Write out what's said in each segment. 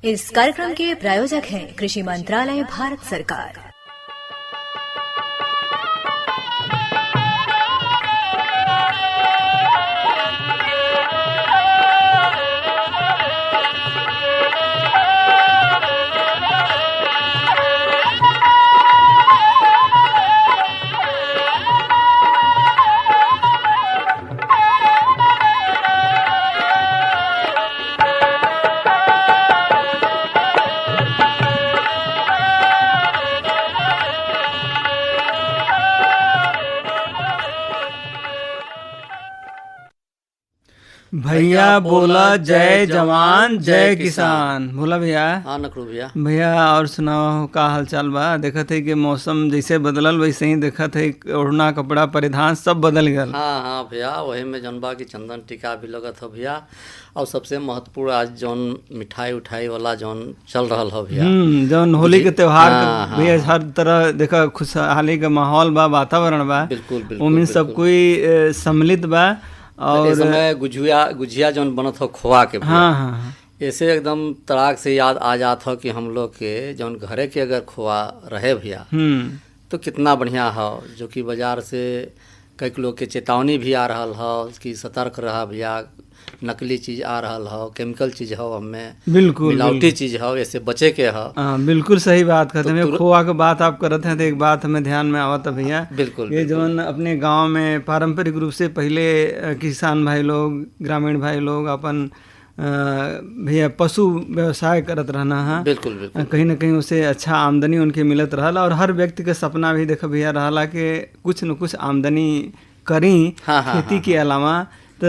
इस कार्यक्रम के प्रायोजक हैं कृषि मंत्रालय, भारत सरकार। भैया बोला जय जवान जय किसान। बोला भैया। हाँ नकरू भैया। भैया और सुनाओ का हाल चाल बा? देखत है कि मौसम जैसे बदलल वैसे ही देखत है ओढ़ना कपड़ा परिधान सब बदल गल। हाँ भैया, वही में जनबा की चंदन टीका भी लगत हो भैया। और सबसे महत्वपूर्ण आज जौन मिठाई उठाई वाला जौन चल रहा हो भैया, जौन होली के त्योहार भैया हर तरह देखा खुशहाली का माहौल बा, वातावरण बा। बिल्कुल उनमें सब कोई सम्मिलित बा। और समय गुजिया जौन बनत हो खोआ के भैया। हाँ। ऐसे एकदम तड़ाक से याद आ जात हो कि हम लोग के जौन घरे के अगर खोआ रहे भैया तो कितना बढ़िया हो। जो कि बाजार से कई लोग के चेतावनी भी आ रहा हो कि सतर्क रहा भैया, नकली चीज आ रहा हो, केमिकल चीज हो, हमें बिल्कुल मिलावटी चीज हो, ऐसे बचे के हो। बिल्कुल सही बात करते हैं। खोआ के बात आप करते हैं तो एक बात हमें ध्यान में आवत है भैया। बिल्कुल ये जो अपने गांव में पारंपरिक रूप से पहले किसान भाई लोग, ग्रामीण भाई लोग अपन भैया पशु व्यवसाय करत रहना है। बिल्कुल कहीं ना कहीं उसे अच्छा आमदनी उनके मिलत रहा। और हर व्यक्ति का सपना भी देखो भैया रहा कि कुछ न कुछ आमदनी करी खेती के अलावा। तो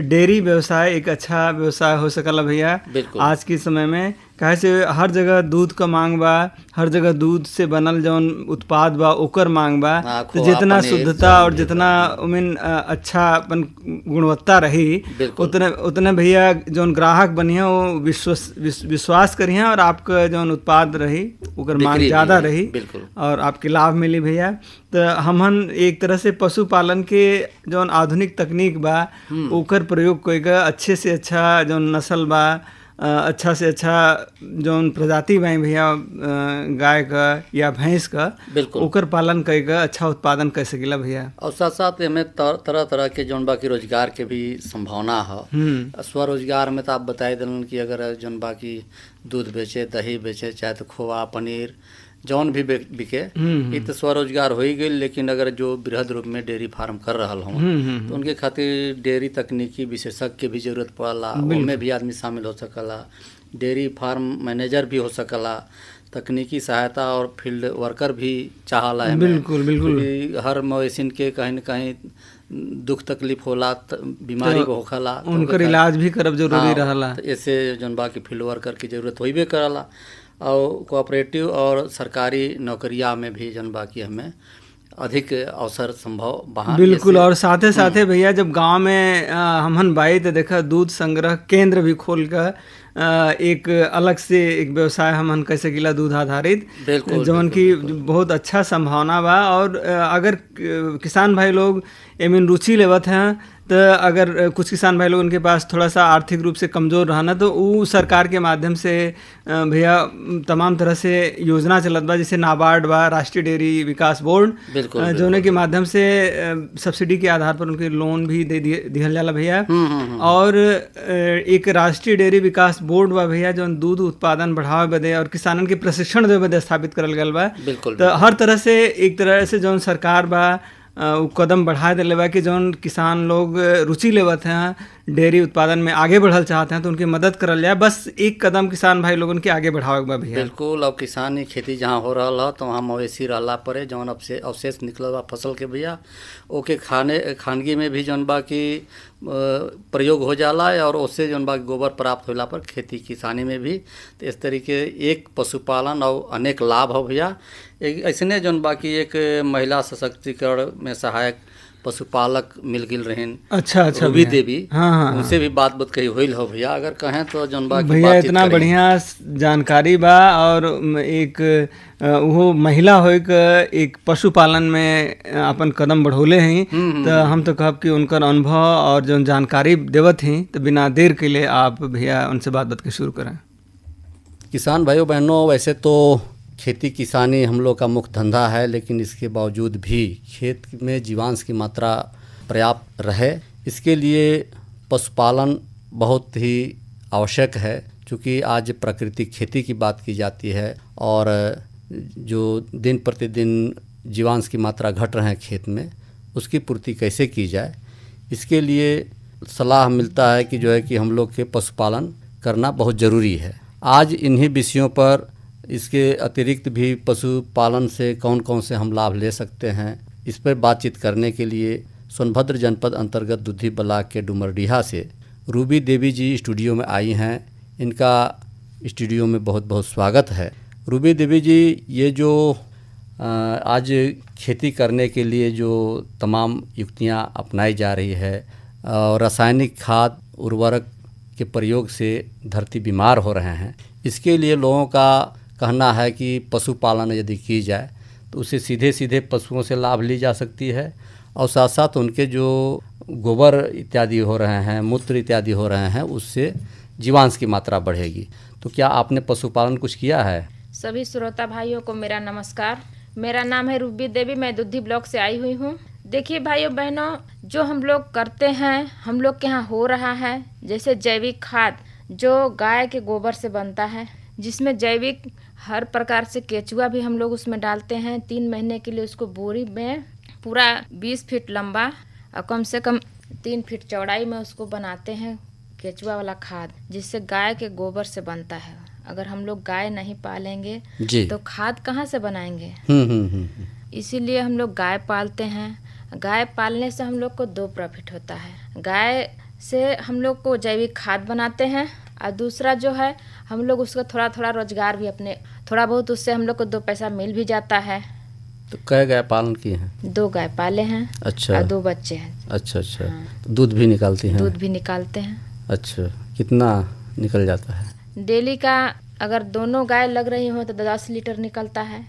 डेयरी व्यवसाय एक अच्छा व्यवसाय हो सकला भैया आज के समय में। काहे से हर जगह दूध का मांग बा, हर जगह दूध से बनल जौन उत्पाद बा ओकर मांग बा। तो जितना शुद्धता और जितना उमें अच्छा अपन गुणवत्ता रही उतने भैया जौन ग्राहक बनिए वो विश्वास करिए और आपका जौन उत्पाद रही ओकर मांग ज़्यादा रही और आपके लाभ मिली भैया। तो हमन एक तरह से पशुपालन के जौन आधुनिक तकनीक बा ओकर प्रयोग कोई का अच्छे से अच्छा जौन नस्ल बा, अच्छा से अच्छा जौन प्रजाति बा भैया गाय का या भैंस का, ओकर पालन करके अच्छा उत्पादन कर सकेला भैया। और साथ साथ हमें तरह तरह के जौन बाकी रोजगार के भी संभावना है। स्वरोजगार में तो आप बताए दिलन कि अगर जौन बाकी दूध बेचे, दही बेचे, चाहे तो खोआ पनीर जौन भी बिके, ये तो स्वरोजगार हो ही गई। लेकिन अगर जो बृहद रूप में डेयरी फार्म कर रहा हूँ तो उनके खातिर डेयरी तकनीकी विशेषज्ञ के भी जरूरत पड़ला। उनमें भी आदमी शामिल हो सकला, डेयरी फार्म मैनेजर भी हो सकला, तकनीकी सहायता और फील्ड वर्कर भी चाहला है। बिल्कुल हर मवेशिन के कहीं न कहीं दुख तकलीफ होला, बीमारी को होखला, उनकर इलाज भी करब जरूरी रहला। ऐसे जौन बाकी फील्ड वर्कर की जरूरत होइबे करला। और कोऑपरेटिव और सरकारी नौकरिया में भी जन बाकी हमें अधिक अवसर संभव बहा। बिल्कुल। और साथे साथे भैया जब गांव में हमन बाई तो देखा दूध संग्रह केंद्र भी खोल कर एक अलग से एक व्यवसाय हमन कह सकीला दूध आधारित, जौन की बहुत अच्छा संभावना बा। और अगर किसान भाई लोग एमें रुचि लेवत हैं तो अगर कुछ किसान भाई लोग उनके पास थोड़ा सा आर्थिक रूप से कमज़ोर रहना तो वो सरकार के माध्यम से भैया तमाम तरह से योजना चलत बा, जैसे नाबार्ड बा, राष्ट्रीय डेयरी विकास बोर्ड, जोने के माध्यम से सब्सिडी के आधार पर उनके लोन भी दे दिहल जाला भैया। और एक राष्ट्रीय डेयरी विकास बोर्ड बा भैया जो दूध उत्पादन बढ़ावे बदे और किसानन के प्रशिक्षण दे बदे स्थापित करल गल बा। तो हर तरह से एक तरह से जौन सरकार बा वो कदम बढ़ा दिले बा कि जौन किसान लोग रुचि लेवत हैं डेयरी उत्पादन में आगे बढ़ल चाहते हैं तो उनकी मदद करल जाए। बस एक कदम किसान भाई लोगन के आगे बढ़ावे बा भैया। बिल्कुल। अब किसानी खेती जहाँ हो रहा है तो वहाँ मवेशी रहला परे जौन अवशेष निकल बा फसल के भैया ओके खानगी में भी जौन बा की प्रयोग हो जाला और उससे जौन बा गोबर प्राप्त होला पर खेती किसानी में भी। तो इस तरीके एक पशुपालन और अनेक लाभ हो भैया। एक ऐसने जौन बाकी एक महिला सशक्तिकरण में सहायक पशुपालक मिल गिल रहें। अच्छा रूबी देवी, उनसे भी बात कही हुई हो भैया। अगर कहें तो जौन बाकी भैया इतना बढ़िया जानकारी बा और एक वो महिला होए के एक पशुपालन में अपन कदम बढ़ोले हैं। तो हम तो कहब कि उनकर अनुभव और जो जानकारी देवत हैं तो बिना देर के लिए आप भैया उनसे बात के शुरू करें। किसान भाइयों बहनों, वैसे तो खेती किसानी हम लोग का मुख्य धंधा है, लेकिन इसके बावजूद भी खेत में जीवांश की मात्रा पर्याप्त रहे, इसके लिए पशुपालन बहुत ही आवश्यक है। क्योंकि आज प्राकृतिक खेती की बात की जाती है और जो दिन प्रतिदिन जीवांश की मात्रा घट रहे हैं खेत में, उसकी पूर्ति कैसे की जाए, इसके लिए सलाह मिलता है कि जो है कि हम लोग के पशुपालन करना बहुत ज़रूरी है। आज इन्हीं विषयों पर, इसके अतिरिक्त भी पशुपालन से कौन कौन से हम लाभ ले सकते हैं, इस पर बातचीत करने के लिए सोनभद्र जनपद अंतर्गत दुधी ब्लॉक के डुमरडीहा से रूबी देवी जी स्टूडियो में आई हैं। इनका स्टूडियो में बहुत बहुत स्वागत है। रूबी देवी जी, ये जो आज खेती करने के लिए जो तमाम युक्तियां अपनाई जा रही है और रासायनिक खाद उर्वरक के प्रयोग से धरती बीमार हो रहे हैं, इसके लिए लोगों का कहना है कि पशुपालन यदि की जाए तो उससे सीधे सीधे पशुओं से लाभ ली जा सकती है और साथ साथ उनके जो गोबर इत्यादि हो रहे हैं, मूत्र इत्यादि हो रहे हैं, उससे जीवांश की मात्रा बढ़ेगी। तो क्या आपने पशुपालन कुछ किया है? सभी श्रोता भाइयों को मेरा नमस्कार। मेरा नाम है रूबी देवी, मैं दुधी ब्लॉक से आई हुई हूँ। देखिए भाइयों बहनों, जो हम लोग करते हैं, हम लोग के यहाँ हो रहा है, जैसे जैविक खाद जो गाय के गोबर से बनता है, जिसमें जैविक हर प्रकार से केचुआ भी हम लोग उसमें डालते हैं। 3 महीने के लिए उसको बोरी में पूरा 20 फीट लंबा और कम से कम 3 फीट चौड़ाई में उसको बनाते हैं केचुआ वाला खाद, जिससे गाय के गोबर से बनता है। अगर हम लोग गाय नहीं पालेंगे तो खाद कहाँ से बनाएंगे? इसीलिए हम लोग गाय पालते हैं। गाय पालने से हम लोग को 2 प्रॉफिट होता है। गाय से हम लोग को जैविक खाद बनाते हैं और दूसरा जो है हम लोग उसका थोड़ा थोड़ा रोजगार भी अपने, थोड़ा बहुत उससे हम लोग को 2 पैसा मिल भी जाता है। तो कै गाय पालन किए हैं? 2 गाय पाले हैं। अच्छा। और 2 बच्चे हैं। अच्छा। हाँ। तो दूध भी निकालती हैं? दूध भी निकालते हैं। अच्छा, कितना निकल जाता है? डेली का अगर दोनों गाय लग रही हो तो 10 लीटर निकलता है।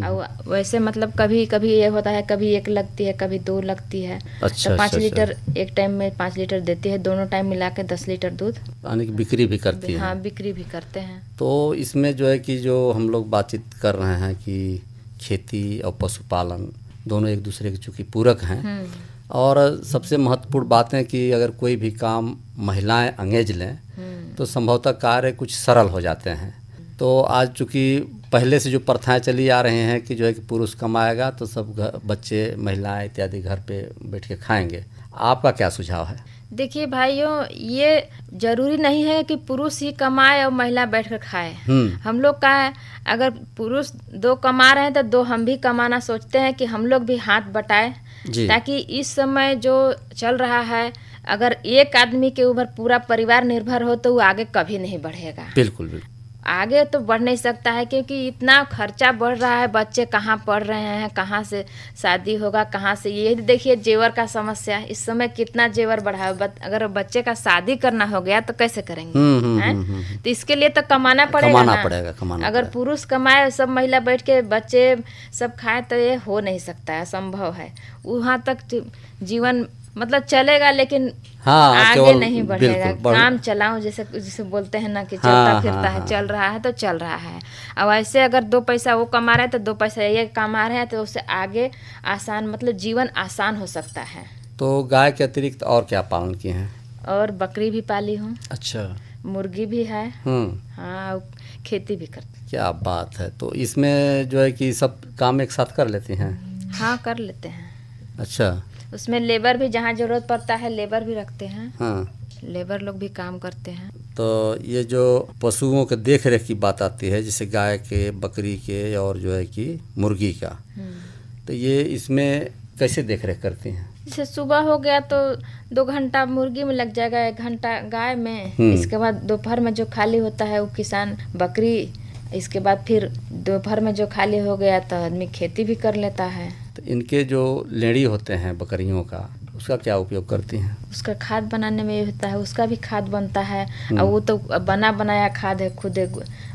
और वैसे मतलब कभी कभी ये होता है, कभी 1 लगती है, कभी 2 लगती है। अच्छा, तो 5 लीटर एक टाइम में 5 लीटर देती है, दोनों टाइम मिला के 10 लीटर दूध। यानी कि बिक्री भी करती है? हाँ, बिक्री भी करते हैं। तो इसमें जो है कि जो हम लोग बातचीत कर रहे हैं कि खेती और पशुपालन दोनों एक दूसरे के चूँकि पूरक हैं, और सबसे महत्वपूर्ण बात है कि अगर कोई भी काम महिलाएं अंगेज लें तो संभवतः कार्य कुछ सरल हो जाते हैं। तो आज चूँकि पहले से जो प्रथाएं चली आ रही हैं कि जो है कि पुरुष कमाएगा तो सब बच्चे, महिलाएं इत्यादि घर पे बैठ के खाएंगे, आपका क्या सुझाव है? देखिए भाइयों, ये जरूरी नहीं है कि पुरुष ही कमाए और महिला बैठकर खाए। हम लोग का है, अगर पुरुष 2 कमा रहे हैं तो 2 हम भी कमाना सोचते हैं कि हम लोग भी हाथ बटाए, ताकि इस समय जो चल रहा है, अगर एक आदमी के ऊपर पूरा परिवार निर्भर हो तो वो आगे कभी नहीं बढ़ेगा। बिल्कुल बिल्कुल। आगे तो बढ़ नहीं सकता है, क्योंकि इतना खर्चा बढ़ रहा है। बच्चे कहाँ पढ़ रहे हैं, कहाँ से शादी होगा, कहाँ से, ये देखिए जेवर का समस्या इस समय कितना जेवर बढ़ा है। अगर बच्चे का शादी करना हो गया तो कैसे करेंगे? तो इसके लिए तो कमाना पड़ेगा। अगर पुरुष कमाए, सब महिला बैठ के बच्चे सब खाए, तो ये हो नहीं सकता है, असंभव है। वहाँ तक जीवन मतलब चलेगा, लेकिन आगे नहीं बढ़ेगा। काम चलाऊं जैसे बोलते हैं ना कि चलता फिरता है, चल रहा है तो चल रहा है। अब ऐसे अगर 2 पैसा वो कमा रहे हैं तो 2 पैसा ये कमा रहे हैं, तो उससे आगे आसान, मतलब जीवन आसान हो सकता है। तो गाय के अतिरिक्त और क्या पालन किए हैं? और बकरी भी पाली हूँ। अच्छा। मुर्गी भी है। हाँ, खेती भी करते। क्या बात है। तो इसमें जो है कि सब काम एक साथ कर लेती हैं? हाँ, कर लेते हैं। अच्छा। उसमें लेबर भी जहाँ जरूरत पड़ता है लेबर भी रखते हैं। हाँ, लेबर लोग भी काम करते हैं। तो ये जो पशुओं के देख रेख की बात आती है, जैसे गाय के, बकरी के और जो है कि मुर्गी का, तो ये इसमें कैसे देख रेख करती हैं? जैसे सुबह हो गया तो 2 घंटा मुर्गी में लग जाएगा, 1 घंटा गाय में। इसके बाद दोपहर में जो खाली होता है वो किसान बकरी, इसके बाद फिर दोपहर में जो खाली हो गया तो आदमी खेती भी कर लेता है। तो इनके जो लेड़ी होते हैं बकरियों का, उसका क्या उपयोग करती हैं? उसका खाद बनाने में ये होता है, उसका भी खाद बनता है। और वो तो बना बनाया खाद है खुद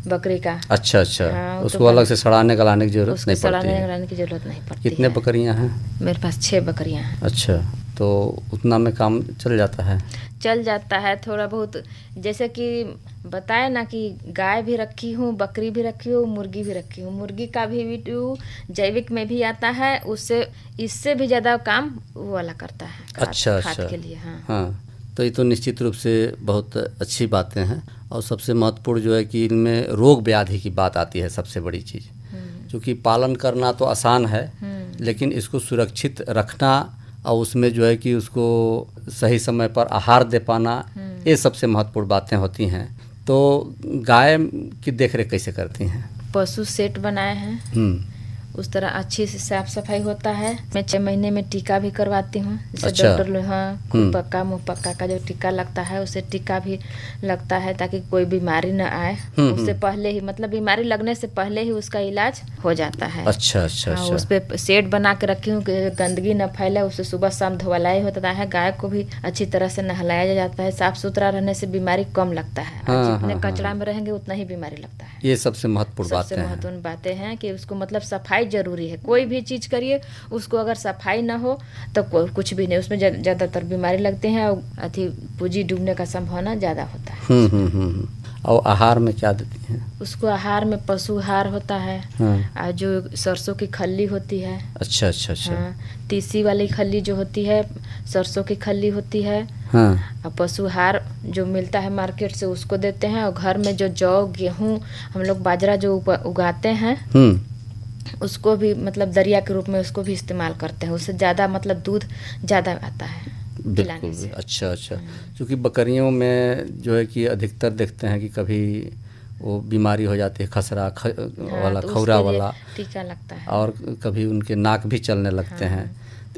बकरी का। अच्छा। हाँ, उसको अलग से सड़ाने गलाने की जरूरत नहीं पड़ती है? गलाने की जरूरत नहीं पड़ती। कितने बकरियां हैं? मेरे पास 6 बकरियां हैं। अच्छा, तो उतना में काम चल जाता है? चल जाता है थोड़ा बहुत। जैसे कि बताए ना कि गाय भी रखी हूँ, बकरी भी रखी हूँ, मुर्गी भी रखी हूँ। मुर्गी का भी जैविक में भी आता है, उससे इससे भी ज़्यादा काम वो वाला करता है खाद के लिए। हाँ, तो ये तो निश्चित रूप से बहुत अच्छी बातें हैं। और सबसे महत्वपूर्ण जो है कि इनमें रोग व्याधि की बात आती है, सबसे बड़ी चीज़। क्योंकि पालन करना तो आसान है, लेकिन इसको सुरक्षित रखना और उसमें जो है कि उसको सही समय पर आहार दे पाना, ये सबसे महत्वपूर्ण बातें होती हैं। तो गाय की देखरेख कैसे करती हैं? पशु सेट बनाए हैं, उस तरह अच्छी से साफ सफाई होता है। मैं 6 महीने में टीका भी करवाती हूँ। जैसे डॉक्टर लोग, हाँ, खून पक्का मुँह पक्का का जो टीका लगता है, उसे टीका भी लगता है ताकि कोई बीमारी न आए। उससे पहले ही, मतलब बीमारी लगने से पहले ही उसका इलाज हो जाता है। अच्छा। उस पे सेट बना के रखी हूँ कि गंदगी न फैले। उसे सुबह शाम धुलाई होता है। गाय को भी अच्छी तरह से नहलाया जाता है। साफ सुथरा रहने से बीमारी कम लगता है। जितने कचरा में रहेंगे उतना ही बीमारी लगता है। ये सबसे महत्वपूर्ण बातें हैं। सबसे महत्वपूर्ण बातें हैं कि उसको मतलब सफाई जरूरी है। कोई भी चीज करिए, उसको अगर सफाई ना हो तो कुछ भी नहीं, उसमें ज्यादातर बीमारी लगते हैं और पूंजी डूबने का संभावना ज्यादा होता है। और आहार में क्या देती हैं? उसको आहार में पशु आहार होता है, और जो सरसों की खल्ली होती है। अच्छा। हाँ, तीसी वाली खल्ली जो होती है, सरसों की खल्ली होती है। और पशु आहार जो मिलता है मार्केट से, उसको देते हैं। और घर में जो जौ, गेहूँ, हम लोग बाजरा जो उगाते हैं, उसको भी मतलब दरिया के रूप में उसको भी इस्तेमाल करते हैं। उससे ज़्यादा मतलब दूध ज़्यादा आता है पिलाने से। अच्छा। क्योंकि बकरियों में जो है कि अधिकतर देखते हैं कि कभी वो बीमारी हो जाती है, खसरा वाला, तो खौरा वाला टीका लगता है। और कभी उनके नाक भी चलने लगते हैं।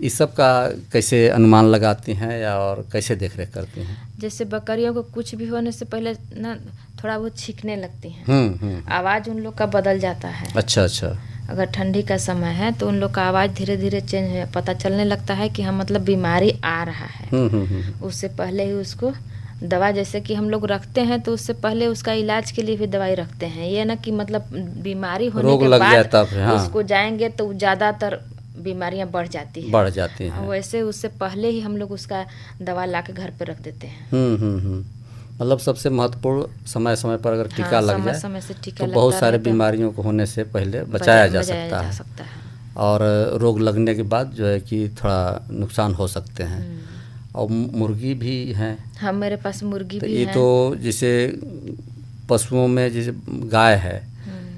इस सब का कैसे अनुमान लगाती हैं या और कैसे देखरेख करती हैं? जैसे बकरियों को कुछ भी होने से पहले ना थोड़ा बहुत छींकने लगती हैं। आवाज़ उन लोग का बदल जाता है। अच्छा। अगर ठंडी का समय है तो उन लोग का आवाज़ धीरे धीरे चेंज पता चलने लगता है कि हाँ मतलब बीमारी आ रहा है। उससे पहले ही उसको दवा, जैसे कि हम लोग रखते हैं तो उससे पहले उसका इलाज के लिए भी दवाई रखते हैं। ये ना कि मतलब बीमारी होने के बाद उसको जाएंगे तो ज़्यादातर बीमारियां बढ़ जाती हैं। वैसे उससे पहले ही हम लोग उसका दवा ला के घर पे रख देते हैं। मतलब सबसे महत्वपूर्ण समय समय पर अगर टीका लग जाए समय से टीका तो बहुत सारे बीमारियों को होने से पहले बचाया जा सकता है। और रोग लगने के बाद जो है कि थोड़ा नुकसान हो सकते हैं। और मुर्गी भी हैं? हाँ, मेरे पास मुर्गी भी है। तो जैसे पशुओं में जैसे गाय है,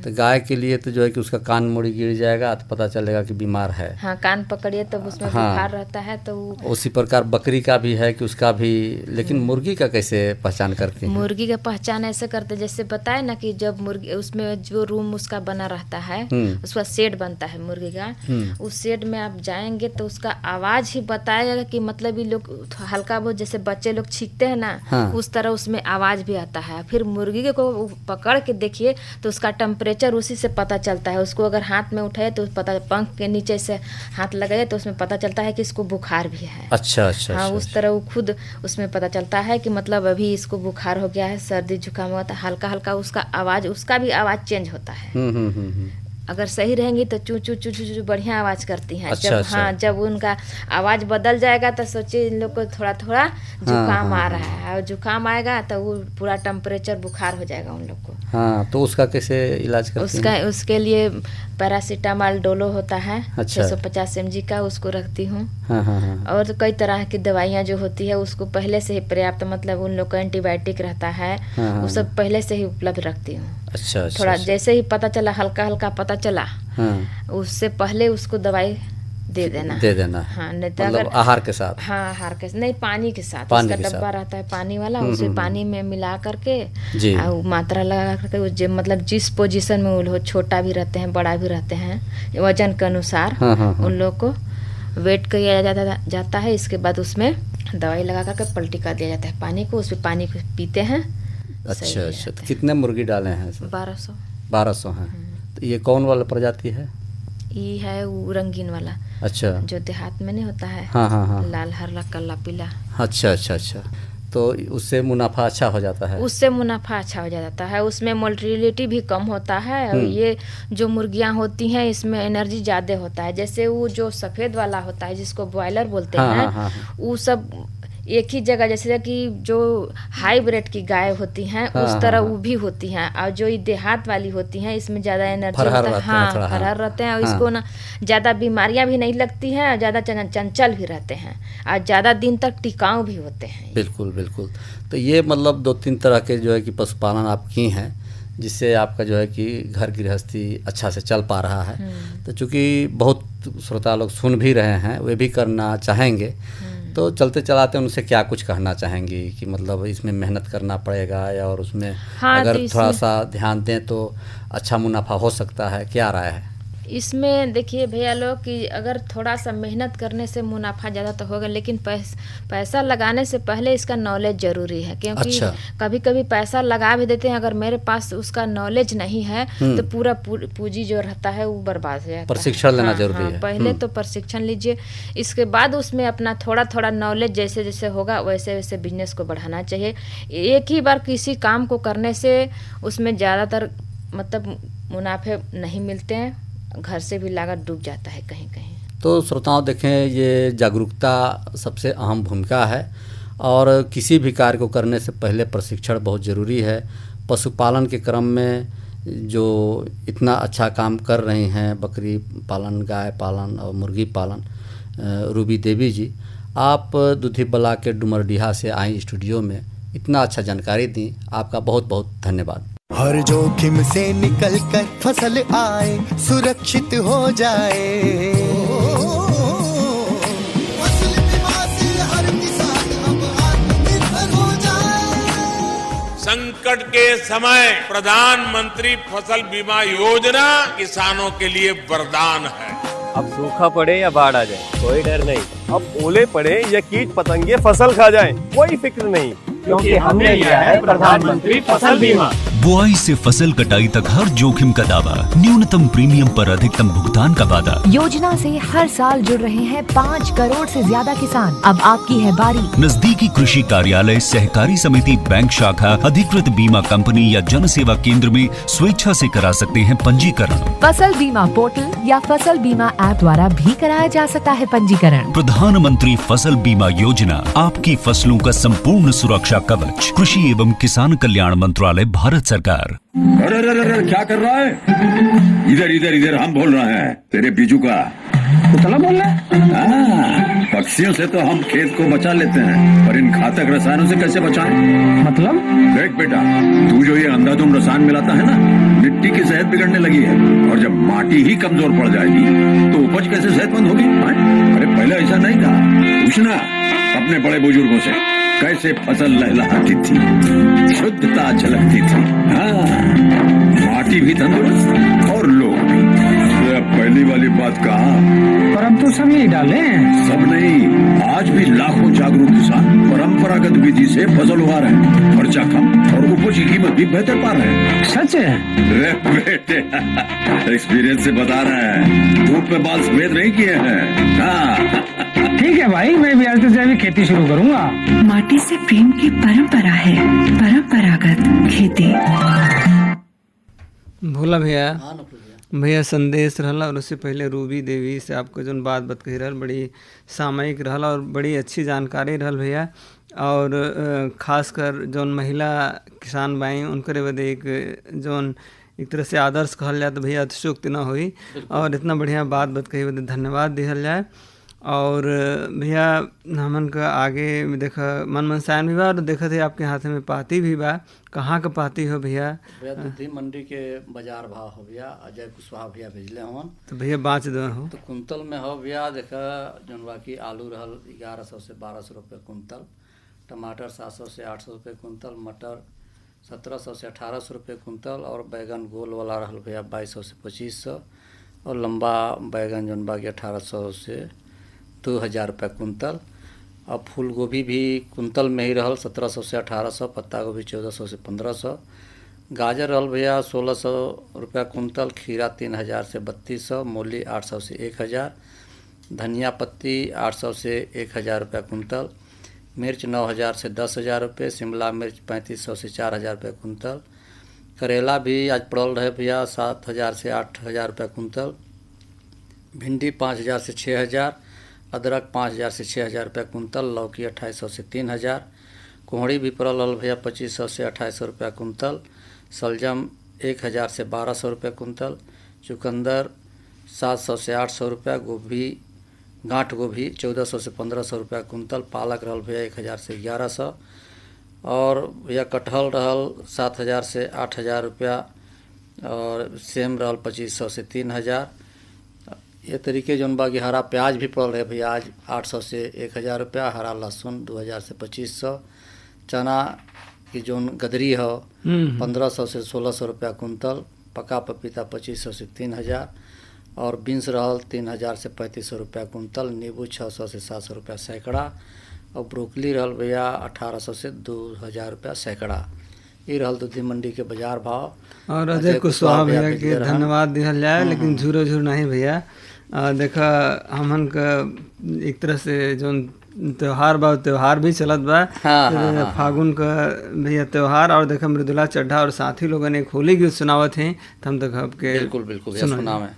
तो गाय के लिए तो जो है कि उसका कान मुड़ी गिर जाएगा तो पता चलेगा कि बीमार है। हाँ, कान पकड़िए तो उसमें बुखार रहता है। तो उसी प्रकार बकरी का भी है कि उसका भी। लेकिन मुर्गी का कैसे पहचान करती हैं? मुर्गी का पहचान ऐसे करते, जैसे बताए ना कि जब मुर्गी, उसमें जो रूम उसका बना रहता है, उसका शेड बनता है मुर्गी का, उस शेड में आप जाएंगे तो उसका आवाज ही बताएगा कि मतलब ये लोग हल्का बहुत जैसे बच्चे लोग छींकते हैं ना, उस तरह उसमें आवाज भी आता है। फिर मुर्गी को पकड़ के देखिए तो उसका टेम्परेचर उसी से पता चलता है। उसको अगर हाथ में उठाए तो पता, पंख के नीचे से हाथ लगाए तो उसमें पता चलता है कि इसको बुखार भी है। अच्छा। हाँ, उस तरह वो खुद उसमें पता चलता है कि मतलब अभी इसको बुखार हो गया है, सर्दी जुकाम हुआ था, हल्का हल्का उसका आवाज, उसका भी आवाज चेंज होता है। अगर सही रहेंगी तो चू चू चू चू चू बढ़िया आवाज करती हैं। अच्छा। जब उनका आवाज बदल जाएगा तो सोचिए इन लोग को थोड़ा थोड़ा जुकाम आ रहा है, और जुकाम आएगा तो वो पूरा टेम्परेचर बुखार हो जाएगा उन लोग को। हाँ, तो उसका कैसे इलाज करती हैं? उसके लिए पैरासीटामोल डोलो होता है 650 mg का, उसको रखती हूँ। और तो कई तरह की दवाइयाँ जो होती है उसको पहले से ही पर्याप्त, मतलब उन लोग का एंटीबायोटिक रहता है, वो सब पहले से ही उपलब्ध रखती हूँ। अच्छा। थोड़ा जैसे ही पता चला, हल्का हल्का पता चला, उससे पहले उसको दवाई दे देना। हाँ, नहीं तो मतलब अगर आहार के साथ। हाँ, आहार के नहीं, पानी के साथ। उसका डब्बा रहता है पानी वाला, उसे पानी में मिला करके और मात्रा लगा करके, मतलब जिस पोजीशन में वो छोटा भी रहते हैं बड़ा भी रहते हैं, वजन के अनुसार उन लोग को वेट किया जाता है। इसके बाद उसमें दवाई लगा करके पलटी कर दिया जाता है पानी को, उसमें पानी को पीते हैं। अच्छा। तो कितने मुर्गी डाले हैं? 1200 हैं। तो ये कौन वाला प्रजाति है? ये है वो रंगीन वाला। अच्छा। जो देहात में नहीं होता है। हाँ। लाल हरा काला पीला। अच्छा। तो उससे मुनाफा अच्छा हो जाता है? उससे मुनाफा अच्छा हो जाता है, उसमें मोर्टिलिटी भी कम होता है। और ये जो मुर्गियां होती हैं इसमें एनर्जी ज़्यादा होता है। जैसे वो जो सफ़ेद वाला होता है जिसको ब्रॉयलर बोलते हैं, वो सब एक ही जगह, जैसे कि जो हाइब्रिड की गाय होती हैं उस तरह वो भी होती हैं, और जो ये देहात वाली होती हैं इसमें ज़्यादा एनर्जी होता है, हाँ फरहर रहते हैं, और इसको ना ज़्यादा बीमारियां भी नहीं लगती हैं और ज़्यादा चंचल भी रहते हैं और ज़्यादा दिन तक टिकाऊ भी होते हैं। बिल्कुल बिल्कुल। तो ये मतलब 2-3 तरह के जो है कि पशुपालन आप की हैं, जिससे आपका जो है कि घर गृहस्थी अच्छा से चल पा रहा है। तो चूँकि बहुत श्रोता लोग सुन भी रहे हैं, वे भी करना चाहेंगे, तो चलते चलाते उनसे क्या कुछ कहना चाहेंगी कि मतलब इसमें मेहनत करना पड़ेगा या और उसमें अगर थोड़ा सा ध्यान दें तो अच्छा मुनाफा हो सकता है, क्या राय है? इसमें देखिए भैया लोग कि अगर थोड़ा सा मेहनत करने से मुनाफा ज़्यादा तो होगा, लेकिन पैसा लगाने से पहले इसका नॉलेज ज़रूरी है, क्योंकि कभी कभी पैसा लगा भी देते हैं, अगर मेरे पास उसका नॉलेज नहीं है तो पूरा पूंजी जो रहता है वो बर्बाद हो जाता है। प्रशिक्षण लेना जरूरी है। पहले तो प्रशिक्षण लीजिए, इसके बाद उसमें अपना थोड़ा थोड़ा नॉलेज जैसे जैसे होगा वैसे वैसे बिजनेस को बढ़ाना चाहिए। एक ही बार किसी काम को करने से उसमें ज़्यादातर मतलब मुनाफे नहीं मिलते हैं, घर से भी लागत डूब जाता है कहीं कहीं। तो श्रोताओं देखें, ये जागरूकता सबसे अहम भूमिका है और किसी भी कार्य को करने से पहले प्रशिक्षण बहुत ज़रूरी है। पशुपालन के क्रम में जो इतना अच्छा काम कर रही हैं, बकरी पालन, गाय पालन और मुर्गी पालन, रूबी देवी जी, आप दुधी ब्लॉक के डुमरडीहा से आई स्टूडियो में, इतना अच्छा जानकारी दी, आपका बहुत बहुत धन्यवाद। हर जोखिम से निकल कर फसल आए, सुरक्षित हो जाए, फसल बीमा से हर किसान अब आत्मनिर्भर हो जाए। संकट के समय प्रधानमंत्री फसल बीमा योजना किसानों के लिए वरदान है। अब सूखा पड़े या बाढ़ आ जाए कोई डर नहीं, अब ओले पड़े या कीट पतंगे फसल खा जाए कोई फिक्र नहीं, क्योंकि हमने लिया है प्रधानमंत्री फसल बीमा। बुआई से फसल कटाई तक हर जोखिम का दावा, न्यूनतम प्रीमियम पर अधिकतम भुगतान का वादा। योजना से हर साल जुड़ रहे हैं 5 करोड़ से ज्यादा किसान। अब आपकी है बारी। नजदीकी कृषि कार्यालय, सहकारी समिति, बैंक शाखा, अधिकृत बीमा कंपनी या जन सेवा केंद्र में स्वेच्छा से करा सकते हैं पंजीकरण। फसल बीमा पोर्टल या फसल बीमा ऐप द्वारा भी कराया जा सकता है पंजीकरण। प्रधानमंत्री फसल बीमा योजना, आपकी फसलों का संपूर्ण सुरक्षा कवच। कृषि एवं किसान कल्याण मंत्रालय, भारत सरकार। अरे क्या कर रहा है? इधर इधर इधर, हम बोल रहे हैं तेरे बीजू का। उतला बोल रहा है? पक्षियों से तो हम खेत को बचा लेते हैं, पर इन घातक रसायनों से कैसे बचाएं? मतलब? देख बेटा, तू जो ये अंधाधुंध रसायन मिलाता है ना, मिट्टी की सेहत बिगड़ने लगी है, और जब माटी ही कमजोर पड़ जाएगी तो उपज कैसे सेहतमंद होगी? अरे पहले ऐसा नहीं था, पूछना अपने बड़े बुजुर्गों से, कैसे फसल लहलहाती थी, शुद्धता झलकती थी। हाँ, माटी भी तंदुरुस्त और लोग भी। पहली वाली बात कहा, पर हम तो सब यही डाले हैं। सब नहीं, आज भी लाखों जागरूक किसान परंपरागत विधि से फसल उगा रहे हैं, खर्चा कम और उपज की कीमत भी बेहतर पा रहे हैं। सच है? रे बेटे, एक्सपीरियंस से बता रहे हैं, धूप में बाल सफेद नहीं किए हैं। हाँ। ठीक है भाई, मैं भी आज से जैविक खेती शुरू करूंगा। माटी से प्रेम की परंपरा है, परंपरागत खेती। भोला भैया संदेश रहला, और उससे पहले रूबी देवी से आपको जो बात कही रहल, बड़ी सामयिक रहला और बड़ी अच्छी जानकारी रहल भैया। और खासकर जौन महिला किसान बाई उनके बदे एक तरह से आदर्श कहल जाए तो भैया अतिशोक्ति ना हुई, और इतना बढ़िया बात कही बदे धन्यवाद दिहल जाए। और भैया हमन का आगे देखा मन मनसायन भी बा, और देखा थे आपके हाथ में पाती भी बा। कहाँ का पाती हो भैया? दुधी मंडी के बाजार भाव हो भैया, अजय कुशवाहा भैया भेजले हवन। तो भैया बाँच दो हो तो कुंतल में हो भैया, देखा जौन बाकी आलू रहल 1100 से 1200 रुपये कुंतल, टमाटर 700 से 800 रुपये कुंतल, मटर 1700 से 1800 रुपये कुंतल, और बैगन गोल वाला रहल भैया 2200 से 2500, और लंबा बैगन जौन बाकी 1800 से 2000 रुपये कुंतल। अब फूल गोभी भी कुंतल में ही रहल 1700 से 1800, पत्ता गोभी 1400 से 1500, गाजर रहल भैया 1600 रुपया कुंतल, खीरा 3000 से 3200, मूली 800 से 1000, धनिया पत्ती 800 से 1000 रुपया कुंतल, मिर्च 9000 से 10000 रुपये, शिमला मिर्च 3500 से 4000 रुपये कुंतल, करेला भी आज पड़ल रहे भैया 7000 से 8000 रुपये कुंतल, भिंडी 5000 से 6000, अदरक 5,000 से 6,000 रुपया कुंतल, लौकी 2,800 से 3,000, कोहड़ी भी पड़ल रहल भैया 2,500 से 2,800 रुपया कुंतल, सलजम 1,000 से 1,200 रुपया कुंतल, चुकंदर 700 से 800 रुपया, गोभी गांठ गोभी 1,400 से 1,500 रुपया कुंतल, पालक रहल भैया 1,000 से 1,100, और भैया कटहल रहल 7,000 से 8,000 रुपया, और सेम रहल 2,500 से 3,000। ये तरीके जौन बाकी हरा प्याज भी पड़ल है भैया आज 800 से 1,000 रुपया, हरा लहसुन 2,000 से 2,500, चना की जौन गदरी है 1,500 से 1,600 रुपया कुंतल, पका पपीता 2,500 से 3,000, और बीन्स रहल 3,000 से 3,500 रुपया कुंतल, नींबू 600 से 700 रुपया सैकड़ा, और ब्रोकली रहल भैया 1,800 से 2,000 रुपया सैकड़ा। ये रहल दूधी मंडी के बाजार भाव। और अजय कुशवाहा भैया के धन्यवाद दिहल जाए, लेकिन झूरो झूर नहीं भैया। देखा हमन का एक तरह से जौन त्योहार बा त्योहार भी चलत बा, फागुन का भैया त्योहार, और देखा मृदुला चड्ढा और साथी लोगों ने एक होली गीत सुनावत हैं, तो हम तक आपके बिल्कुल सुनावे।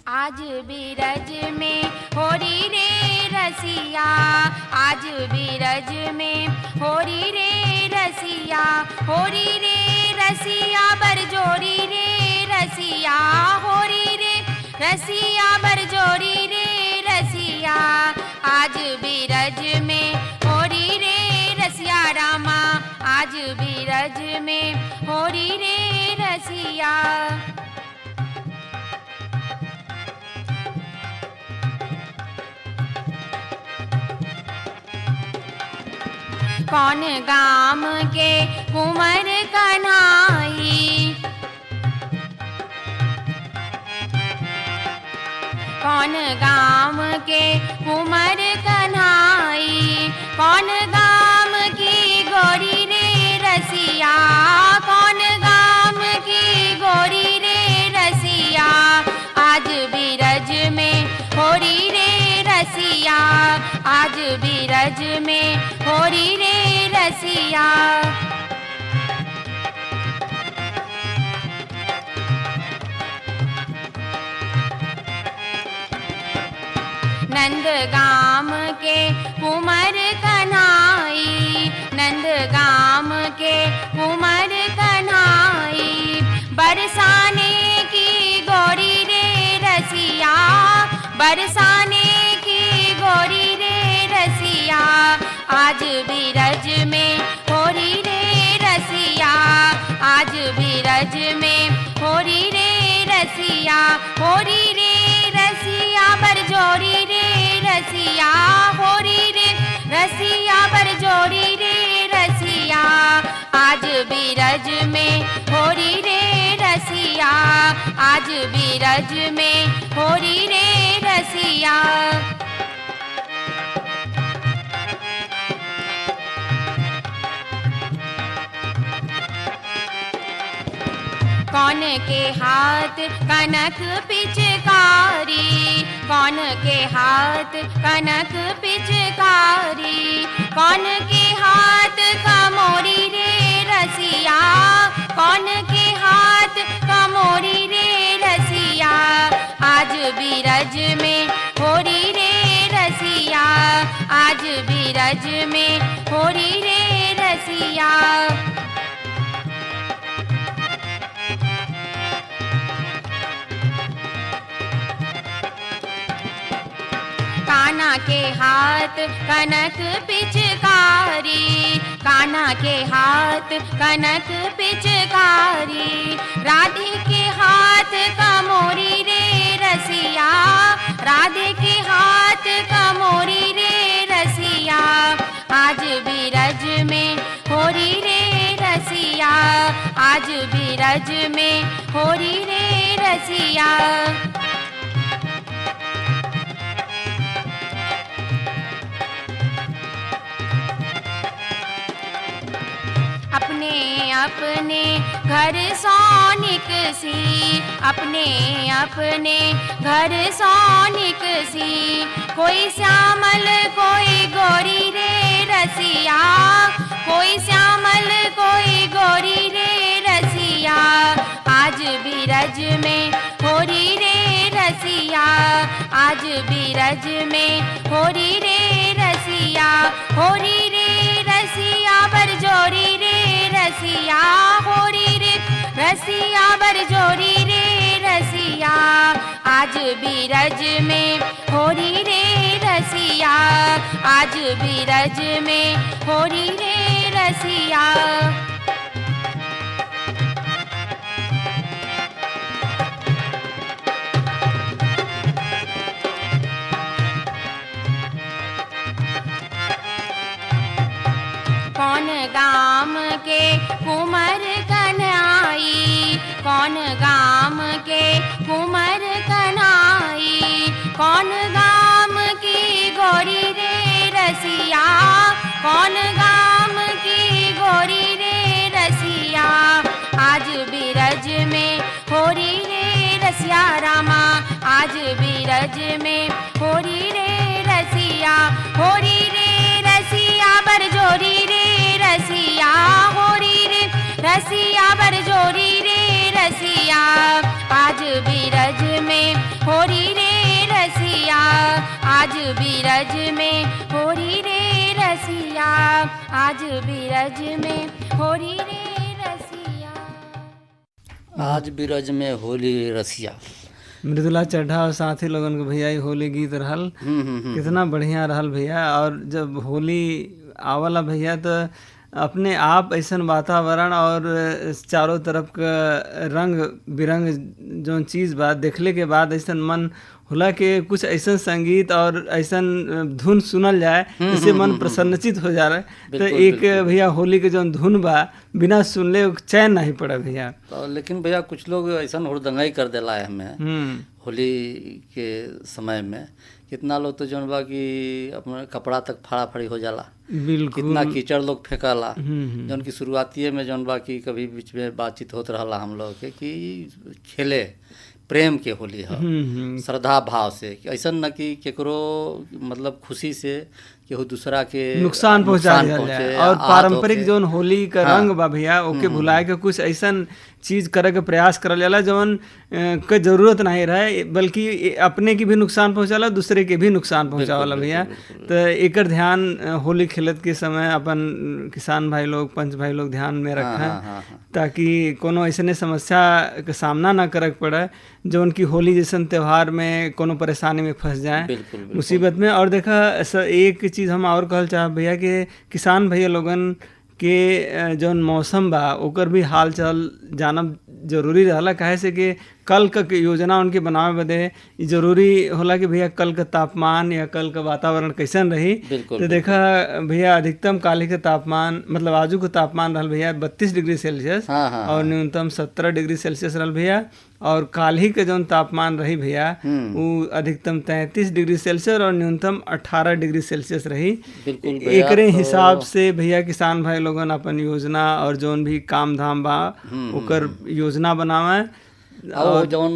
आज बीरज में होरी रे रसिया, आज बीरज में होरी रे रसिया, होरी रे रसिया बरजोरी रे रसिया, होरी रे रसिया बरजोरी रे रसिया, आज बीरज में होरी रे रसिया रामा, आज बीरज में होरी रे रसिया। कौन गाम के कुंवर कन्हाई, कौन गाम के कुंवर कन्हाई, कौन गाम की गोरी रे रसिया, कौन गाम की गोरी रे रसिया, आज बीरज में होरी रे रसिया, आज बीरज में होरी रे रसिया। नंद गाम के कुंवर कन्हाई, नंद गाम के कुंवर कन्हाई, बरसाने की गोरी रे रसिया, बरसाने की गोरी रे रसिया, आज बीरज में होरी रे रसिया, आज बीरज में होरी रे रसिया, होरी रे रसिया बरजोरी रे रसिया, होरी रे रसिया बरजोरी रे रसिया, आज बीरज में होरी रे रसिया, आज बीरज में होरी रे रसिया। कौन के हाथ कनक पिचकारी, कौन के हाथ कनक पिचकारी, कौन के हाथ कमोरी रे रसिया, कौन के हाथ कमोरी रे रसिया, आज बीरज में होरी रे रसिया, आज बीरज में होरी रे रसिया। कान्हा के हाथ कनक पिचकारी, कान्हा के हाथ कनक पिचकारी, राधे के हाथ कमोरी रे रसिया, राधे के हाथ कमोरी रे रसिया, आज बीरज में होरी रे रसिया, आज बीरज में होरी रे रसिया। अपने अपने घर सौनिक सी, अपने अपने घर सौनिक सी, कोई श्यामल कोई गोरी रे रसिया, कोई श्यामल कोई गोरी रे रसिया, आज बीरज में होरी रे रसिया, आज बीरज में होरी रे रसिया, होरी रे रसिया बरजोरी रे रसिया, होरी रे रसिया बरजोरी रे रसिया, आज बीरज में होरी रे रसिया, आज बीरज में होरी रे रसिया। कौन गाम के कुंवर कन्हाई, कौन गाम के कुंवर कन्हाई, कौन गाम की गोरी रे रसिया, कौन गाम की गोरी रे रसिया, आज बीरज में होरी रे रसिया रामा, आज बीरज में होरी रे रसिया, होरी रे रसिया बरजोरी रे रसिया, होरी रे रसिया बरजोरी रे रसिया, आज बीरज में होरी रे रसिया, आज बीरज में होरी रे रसिया, आज बीरज में होरी रे रसिया। आज बीरज में होली रसिया। मृदुला चड्ढा और साथी लोगन के भैया ये होली गीत रहल, कितना बढ़िया रहल भैया। और जब होली आवला भैया तो अपने आप ऐसा वातावरण और चारों तरफ का रंग बिरंग जो चीज़ बा देखले के बाद ऐसा मन होला कि कुछ ऐसा संगीत और ऐसा धुन सुनल जाए जिससे मन प्रसन्नचित हो जा रहा है। तो एक भैया होली के जो धुन बा बिना सुनले चैन नहीं पड़ा भैया। तो लेकिन भैया कुछ लोग ऐसा हुड़दंगाई कर दिला है हमें होली के समय में। कितना लोग तो जौन बा कि अपना कपड़ा तक फाड़ा फड़ी हो जाला, बिल्कुल कितना कीचड़ लोग फेंकाला। जौन की शुरुआतिये में जौन बा कि कभी बीच में बातचीत होत रहला हम लोग के कि खेले प्रेम के होली है, श्रद्धा भाव से, ऐसा न कि केकरो मतलब खुशी से केहू दूसरा के नुकसान पहुंचा जाए। और पारंपरिक जौन होली का रंग बा भैया ओके भुलाए के कुछ ऐसा चीज करे के प्रयास करल जाला जौन के जरूरत नहीं रहे, बल्कि अपने की भी नुकसान पहुंचाला दूसरे के भी नुकसान पहुंचावाला भैया। तो एक ध्यान होली खेलत के समय अपन किसान भाई लोग पंच भाई लोग ध्यान में रखें ताकि कोनो ऐसने समस्या का सामना ना करे पड़े जौन की होली जैसन त्यौहार में कोनो परेशानी में फंस जाए मुसीबत में। और देखा एक चीज़ हम और कहल चाह भैया कि किसान भैया लोगन के जौन मौसम बा ओकर भी हाल चाल जानब जरूरी रहला, काहे से कि कल का योजना उनके बनावे बदे जरूरी होला कि भैया कल का तापमान या कल का वातावरण कैसन रही। तो देखा भैया अधिकतम काली का तापमान मतलब आजू का तापमान रहल भैया 32 डिग्री सेल्सियस और न्यूनतम 17 डिग्री सेल्सियस रहल भैया। और काल्हि के जौन तापमान रही भैया वो अधिकतम 33 डिग्री सेल्सियस और न्यूनतम 18 डिग्री सेल्सियस रही। एकरे हिसाब से भैया किसान भाई लोगन अपन योजना और जौन भी काम धाम बा ओकर योजना बनावे। और जौन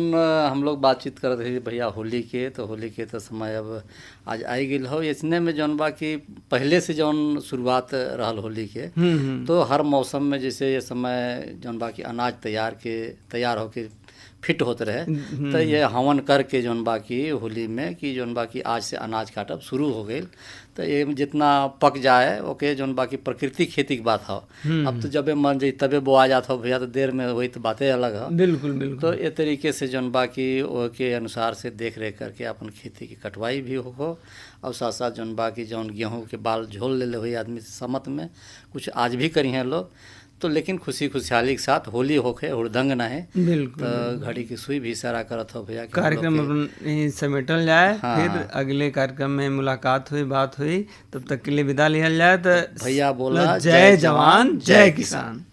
हम लोग बातचीत कर रहे थे भैया होली के, तो होली के तो समय अब आज आई गई हो। इसने में जौन बा कि पहले से जौन शुरुआत रहल होली के तो हर मौसम में जैसे ये समय जौन बा कि अनाज तैयार होके फिट होते रहे तो ये हवन करके जौन बाकी होली में कि जौन बाकी आज से अनाज काटब शुरू हो गई तो ये जितना पक जाए ओके जौन बाकी प्रकृति खेती की बात हो। अब तो जब मन जाए तबे बोआ जात हो भैया तो देर में वही तो बातें अलग हो। बिल्कुल बिल्कुल। तो ये तरीके से जौन बाकी के अनुसार से देख रेख करके अपन खेती की कटवाई भी हो और साथ साथ जौन बाकी जौन गेहूँ के बाल झोल ले हुई आदमी समत में कुछ आज भी करी हैं लोग। तो लेकिन खुशी खुशहाली के साथ होली होके हुड़दंग ना है। बिल्कुल। तो घड़ी की सुई भी इशारा करत हो भैया कार्यक्रम समेटल जाए। फिर अगले कार्यक्रम में मुलाकात हुई बात हुई, तब तक के लिए विदा लिया जाए। तो भैया बोला जय जवान जय किसान।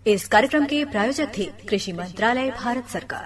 इस कार्यक्रम के प्रायोजक थे कृषि मंत्रालय, भारत सरकार।